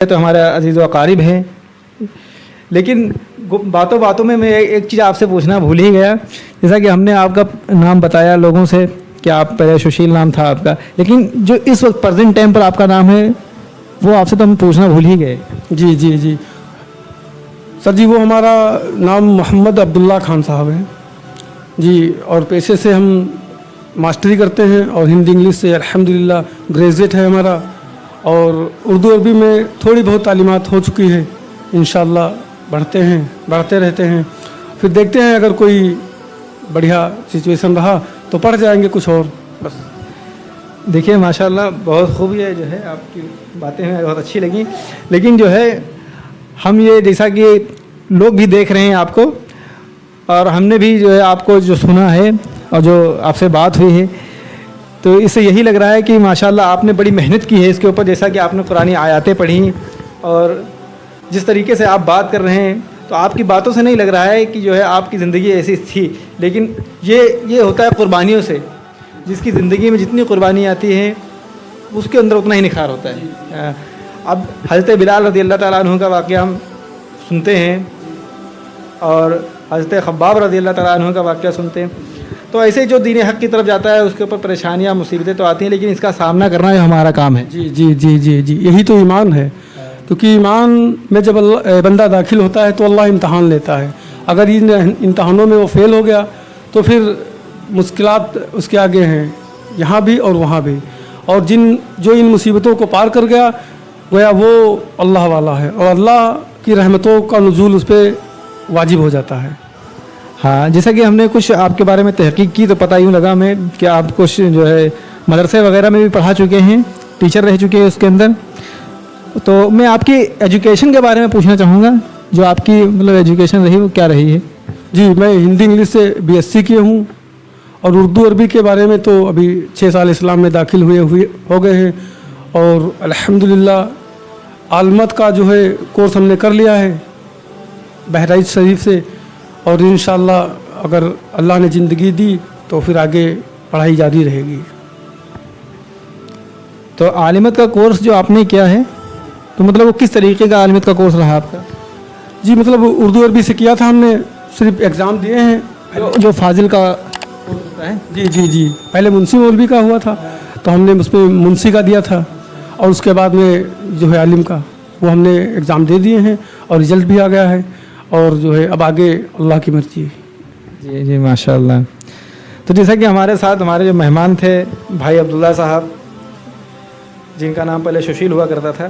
تو ہمارا عزیز و اقارب ہیں، لیکن باتوں باتوں میں ایک چیز آپ سے پوچھنا بھول ہی گیا. جیسا کہ ہم نے آپ کا نام بتایا لوگوں سے کہ آپ پہلے سشیل نام تھا آپ کا، لیکن جو اس وقت پریزنٹ ٹائم پر آپ کا نام ہے وہ آپ سے تو ہم پوچھنا بھول ہی گئے. جی جی جی سر جی، وہ ہمارا نام محمد عبداللہ خان صاحب ہے جی، اور پیشے سے ہم ماسٹری کرتے ہیں اور ہندی انگلش سے الحمدللہ گریجویٹ ہے ہمارا، اور اردو عربی میں تھوڑی بہت تعلیمات ہو چکی ہے. انشاءاللہ بڑھتے رہتے ہیں. پھر دیکھتے ہیں اگر کوئی بڑھیا سچویشن رہا تو پڑھ جائیں گے کچھ اور بس. دیکھیے ماشاءاللہ بہت خوبی ہے، جو ہے آپ کی باتیں ہیں بہت اچھی لگیں، لیکن جو ہے ہم یہ جیسا کہ لوگ بھی دیکھ رہے ہیں آپ کو، اور ہم نے بھی جو ہے آپ کو جو سنا ہے اور جو آپ سے بات ہوئی ہے، تو اس سے یہی لگ رہا ہے کہ ماشاءاللہ آپ نے بڑی محنت کی ہے اس کے اوپر. جیسا کہ آپ نے قرآنی آیاتیں پڑھی اور جس طریقے سے آپ بات کر رہے ہیں، تو آپ کی باتوں سے نہیں لگ رہا ہے کہ جو ہے آپ کی زندگی ایسی تھی، لیکن یہ ہوتا ہے قربانیوں سے. جس کی زندگی میں جتنی قربانی آتی ہے اس کے اندر اتنا ہی نکھار ہوتا ہے. اب حضرت بلال رضی اللہ تعالیٰ عنہ کا واقعہ ہم سنتے ہیں اور حضرت خباب رضی اللہ تعالیٰ عنہ کا واقعہ سنتے ہیں، تو ایسے جو دین حق کی طرف جاتا ہے اس کے اوپر پریشانیاں مصیبتیں تو آتی ہیں، لیکن اس کا سامنا کرنا جو ہمارا کام ہے. جی جی جی جی جی یہی تو ایمان ہے، کیونکہ ایمان میں جب بندہ داخل ہوتا ہے تو اللہ امتحان لیتا ہے. اگر ان امتحانوں میں وہ فیل ہو گیا تو پھر مشکلات اس کے آگے ہیں، یہاں بھی اور وہاں بھی. اور جو ان مصیبتوں کو پار کر گیا وہ اللہ والا ہے، اور اللہ کی رحمتوں کا نزول اس پہ واجب ہو جاتا ہے. ہاں، جیسا کہ ہم نے کچھ آپ کے بارے میں تحقیق کی تو پتہ یوں لگا ہمیں کہ آپ کچھ جو ہے مدرسے وغیرہ میں بھی پڑھا چکے ہیں، ٹیچر رہ چکے ہیں اس کے اندر. تو میں آپ کی ایجوکیشن کے بارے میں پوچھنا چاہوں گا، جو آپ کی مطلب ایجوکیشن رہی وہ کیا رہی ہے؟ جی، میں ہندی انگلش سے BSc کیے ہوں، اور اردو عربی کے بارے میں تو ابھی 6 سال اسلام میں داخل ہو گئے ہیں، اور الحمدللہ عالمت کا جو ہے کورس ہم نے کر لیا ہے بہرائچ شریف سے، اور انشاءاللہ اگر اللہ نے زندگی دی تو پھر آگے پڑھائی جاری رہے گی. تو عالمت کا کورس جو آپ نے کیا ہے تو مطلب وہ کس طریقے کا عالمت کا کورس رہا آپ کا؟ جی، مطلب اردو عربی سے کیا تھا ہم نے، صرف ایگزام دیے ہیں جو فاضل کا کورس ہوتا ہے. جی جی جی پہلے منسی مولوی کا ہوا تھا تو ہم نے اس میں منسی کا دیا تھا، اور اس کے بعد میں جو ہے عالم کا وہ ہم نے ایگزام دے دیے ہیں اور رزلٹ بھی آ گیا ہے، اور جو ہے اب آگے اللہ کی مرضی. جی جی ماشاء اللہ. تو جیسا کہ ہمارے ساتھ ہمارے جو مہمان تھے بھائی عبداللہ صاحب، جن کا نام پہلے سشیل ہوا کرتا تھا،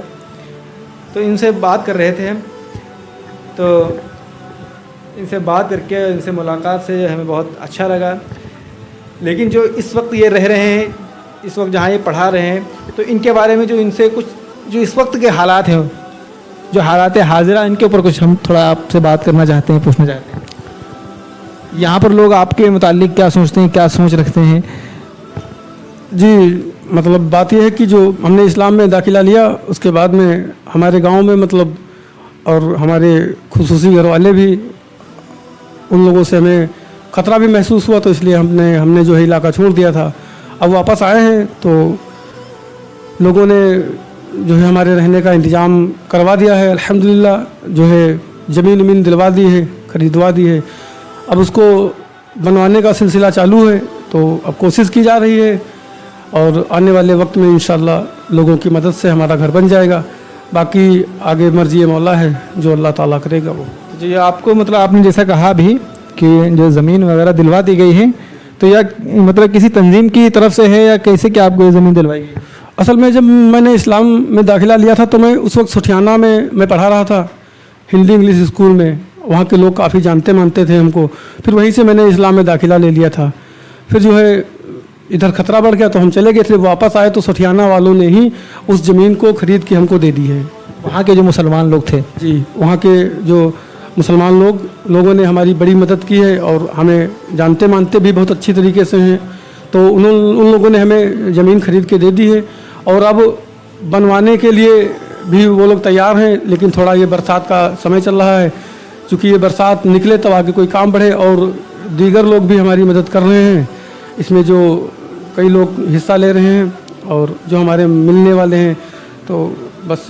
تو ان سے بات کر رہے تھے ہم، تو ان سے بات کر کے ان سے ملاقات سے ہمیں بہت اچھا لگا. لیکن جو اس وقت یہ رہ رہے ہیں، اس وقت جہاں یہ پڑھا رہے ہیں، تو ان کے بارے میں جو ان سے کچھ جو اس وقت کے حالات ہیں، جو حالات حاضرہ، ان کے اوپر کچھ ہم تھوڑا آپ سے بات کرنا چاہتے ہیں، پوچھنا چاہتے ہیں. یہاں پر لوگ آپ کے متعلق کیا سوچتے ہیں، کیا سوچ رکھتے ہیں؟ جی، مطلب بات یہ ہے کہ جو ہم نے اسلام میں داخلہ لیا اس کے بعد میں ہمارے گاؤں میں مطلب اور ہمارے خصوصی گھر والے بھی، ان لوگوں سے ہمیں خطرہ بھی محسوس ہوا، تو اس لیے ہم نے جو ہے علاقہ چھوڑ دیا تھا. اب واپس آئے ہیں تو لوگوں نے جو ہے ہمارے رہنے کا انتظام کروا دیا ہے، الحمدللہ جو ہے زمین دلوا دی ہے، خریدوا دی ہے. اب اس کو بنوانے کا سلسلہ چالو ہے، تو اب کوشش کی جا رہی ہے، اور آنے والے وقت میں انشاءاللہ لوگوں کی مدد سے ہمارا گھر بن جائے گا. باقی آگے مرضی مولا ہے، جو اللہ تعالیٰ کرے گا وہ. جی، آپ کو مطلب آپ نے جیسا کہا بھی کہ جو زمین وغیرہ دلوا دی گئی ہے، تو یا مطلب کسی تنظیم کی طرف سے ہے یا کیسے کہ آپ کو یہ زمین دلوائی گئی؟ اصل میں جب میں نے اسلام میں داخلہ لیا تھا تو میں اس وقت سٹھیانہ میں پڑھا رہا تھا، ہندی انگلش اسکول میں. وہاں کے لوگ کافی جانتے مانتے تھے ہم کو، پھر وہیں سے میں نے اسلام میں داخلہ لے لیا تھا. پھر جو ہے ادھر خطرہ بڑھ گیا تو ہم چلے گئے تھے، واپس آئے تو سٹھیانہ والوں نے ہی اس زمین کو خرید کے ہم کو دے دی ہے. وہاں کے جو مسلمان لوگ تھے، جی، وہاں کے جو مسلمان لوگوں نے ہماری بڑی مدد کی ہے، اور ہمیں جانتے مانتے بھی بہت اچھی طریقے سے ہیں. تو ان لوگوں نے ہمیں زمین خرید کے دے دی ہے، اور اب بنوانے کے لیے بھی وہ لوگ تیار ہیں. لیکن تھوڑا یہ برسات کا سمے چل رہا ہے، چونکہ یہ برسات نکلے تب آگے کوئی کام بڑھے، اور دیگر لوگ بھی ہماری مدد کر رہے ہیں. اس میں جو کئی لوگ حصہ لے رہے ہیں اور جو ہمارے ملنے والے ہیں، تو بس